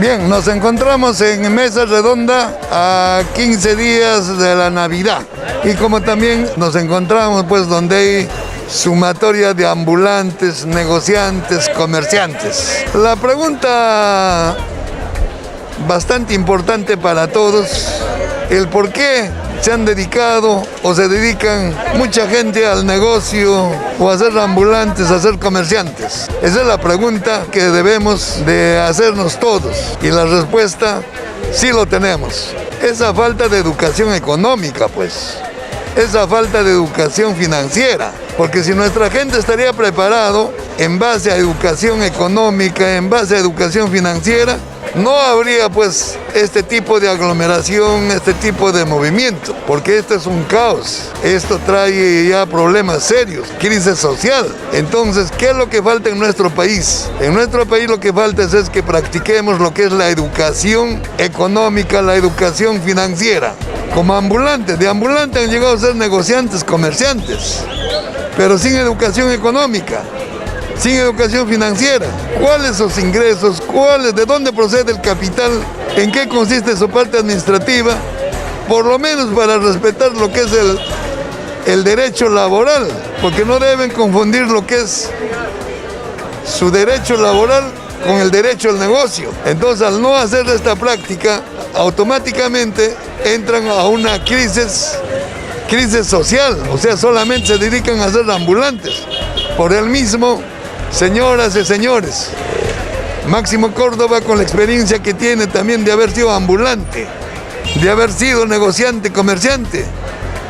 Bien, nos encontramos en Mesa Redonda a 15 días de la Navidad y como también nos encontramos pues donde hay sumatoria de ambulantes, negociantes, comerciantes. La pregunta bastante importante para todos, el por qué se han dedicado o se dedican mucha gente al negocio o a ser ambulantes, a ser comerciantes. Esa es la pregunta que debemos de hacernos todos y la respuesta sí lo tenemos. Esa falta de educación económica, pues. Esa falta de educación financiera. Porque si nuestra gente estaría preparado en base a educación económica, en base a educación financiera, no habría pues este tipo de aglomeración, este tipo de movimiento, porque esto es un caos, esto trae ya problemas serios, crisis social. Entonces, ¿qué es lo que falta en nuestro país? En nuestro país lo que falta es que practiquemos lo que es la educación económica, la educación financiera. Como ambulantes, de ambulantes han llegado a ser negociantes, comerciantes, pero sin educación económica. Sin educación financiera. ¿Cuáles sus ingresos? ¿De dónde procede el capital? ¿En qué consiste su parte administrativa? Por lo menos para respetar lo que es el derecho laboral, porque no deben confundir lo que es su derecho laboral con el derecho al negocio. Entonces, al no hacer esta práctica, automáticamente entran a una crisis social, o sea, solamente se dedican a ser ambulantes. Por el mismo, señoras y señores, Máximo Córdoba, con la experiencia que tiene también de haber sido ambulante, de haber sido negociante, comerciante,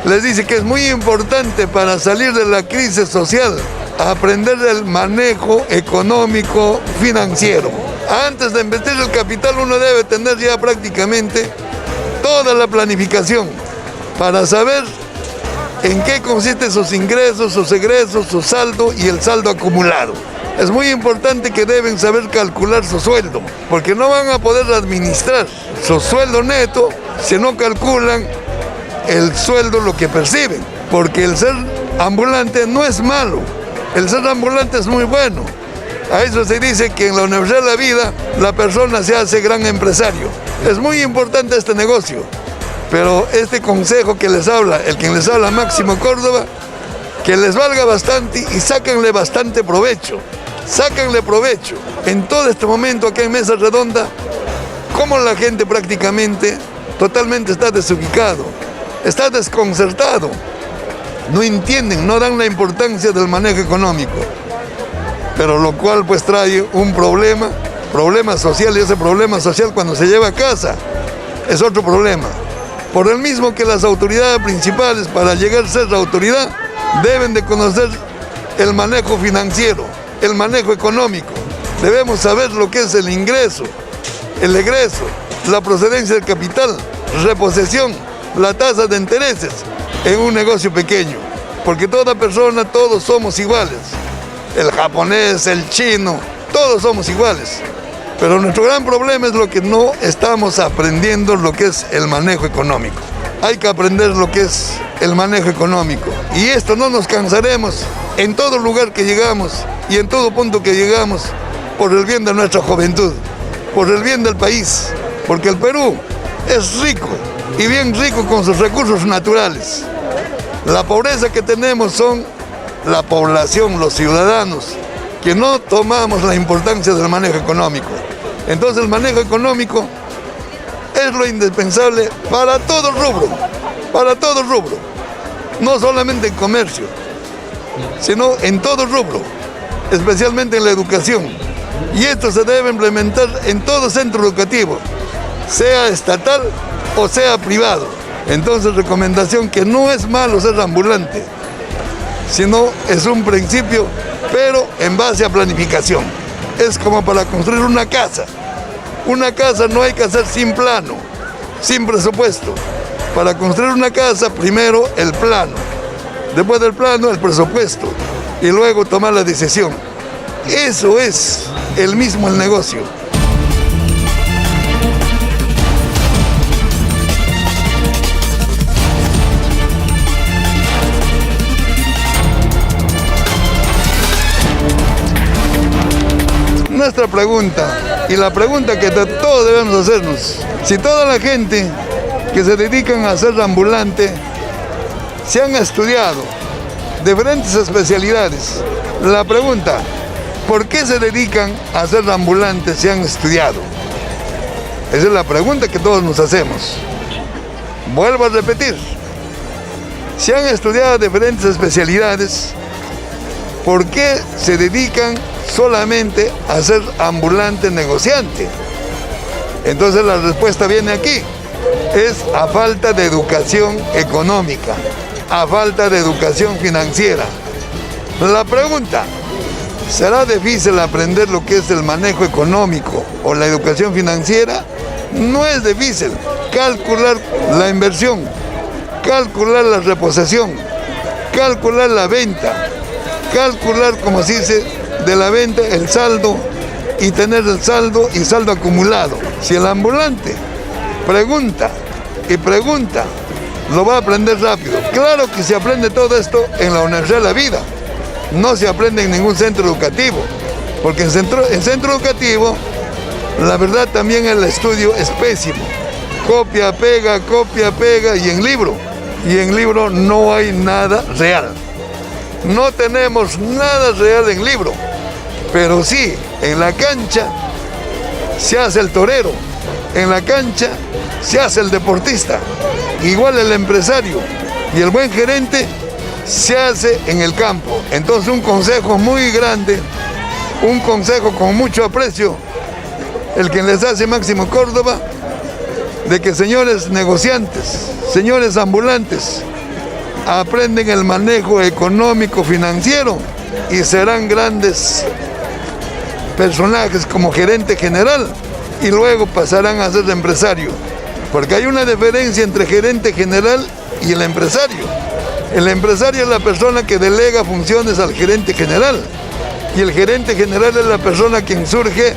les dice que es muy importante para salir de la crisis social aprender el manejo económico financiero. Antes de invertir el capital uno debe tener ya prácticamente toda la planificación para saber en qué consisten sus ingresos, sus egresos, su saldo y el saldo acumulado. Es muy importante que deben saber calcular su sueldo, porque no van a poder administrar su sueldo neto si no calculan el sueldo, lo que perciben. Porque el ser ambulante no es malo, el ser ambulante es muy bueno. A eso se dice que en la Universidad de la Vida la persona se hace gran empresario. Es muy importante este negocio. Pero este consejo que les habla, el que les habla Máximo Córdoba, que les valga bastante y sáquenle bastante provecho. Sáquenle provecho. En todo este momento acá en Mesa Redonda, como la gente prácticamente totalmente está desubicado, está desconcertado. No entienden, no dan la importancia del manejo económico. Pero lo cual pues trae un problema social, y ese problema social cuando se lleva a casa es otro problema. Por el mismo que las autoridades principales, para llegar a ser la autoridad, deben de conocer el manejo financiero, el manejo económico. Debemos saber lo que es el ingreso, el egreso, la procedencia del capital, reposesión, la tasa de intereses en un negocio pequeño. Porque toda persona, todos somos iguales. El japonés, el chino, todos somos iguales. Pero nuestro gran problema es lo que no estamos aprendiendo, lo que es el manejo económico. Hay que aprender lo que es el manejo económico. Y esto no nos cansaremos en todo lugar que llegamos y en todo punto que llegamos, por el bien de nuestra juventud, por el bien del país. Porque el Perú es rico y bien rico con sus recursos naturales. La pobreza que tenemos son la población, los ciudadanos, que no tomamos la importancia del manejo económico. Entonces el manejo económico es lo indispensable para todo rubro, no solamente en comercio, sino en todo rubro, especialmente en la educación. Y esto se debe implementar en todo centro educativo, sea estatal o sea privado. Entonces, recomendación que no es malo ser ambulante, sino es un principio, pero en base a planificación. Es como para construir una casa. Una casa no hay que hacer sin plano, sin presupuesto. Para construir una casa, primero el plano, después del plano el presupuesto y luego tomar la decisión. Eso es el mismo el negocio. Nuestra pregunta, Y la pregunta que todos debemos hacernos, si toda la gente que se dedican a ser ambulante se han estudiado diferentes especialidades, la pregunta, ¿por qué se dedican a ser ambulantes si han estudiado? Esa es la pregunta que todos nos hacemos. Vuelvo a repetir, si han estudiado diferentes especialidades, ¿por qué se dedican solamente a ser ambulante negociante? Entonces la respuesta viene aquí, es a falta de educación económica, a falta de educación financiera. La pregunta, ¿será difícil aprender lo que es el manejo económico o la educación financiera? No es difícil. Calcular la inversión, calcular la reposición, calcular la venta, calcular, como se dice, de la venta el saldo y tener el saldo y saldo acumulado. Si el ambulante pregunta y pregunta, lo va a aprender rápido. Claro que se aprende todo esto en la Universidad de la Vida. No se aprende en ningún centro educativo, porque en centro educativo, la verdad también el estudio es pésimo. Copia, pega, y en libro no hay nada real. No tenemos nada real en libro, pero sí, en la cancha se hace el torero, en la cancha se hace el deportista, igual el empresario y el buen gerente se hace en el campo. Entonces un consejo muy grande, un consejo con mucho aprecio, el que les hace Máximo Córdoba, de que señores negociantes, señores ambulantes, aprenden el manejo económico financiero y serán grandes personajes como gerente general y luego pasarán a ser empresario, porque hay una diferencia entre gerente general y el empresario. El empresario es la persona que delega funciones al gerente general y el gerente general es la persona quien surge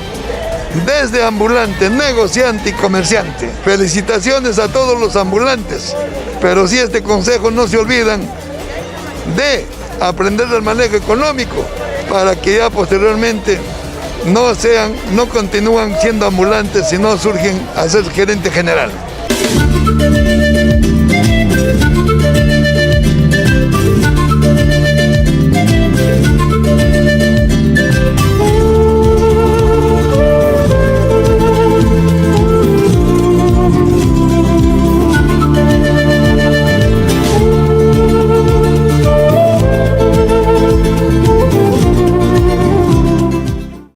desde ambulante, negociante y comerciante. Felicitaciones a todos los ambulantes, pero si este consejo no se olvidan de aprender el manejo económico para que ya posteriormente no continúan siendo ambulantes, sino surgen a ser gerente general.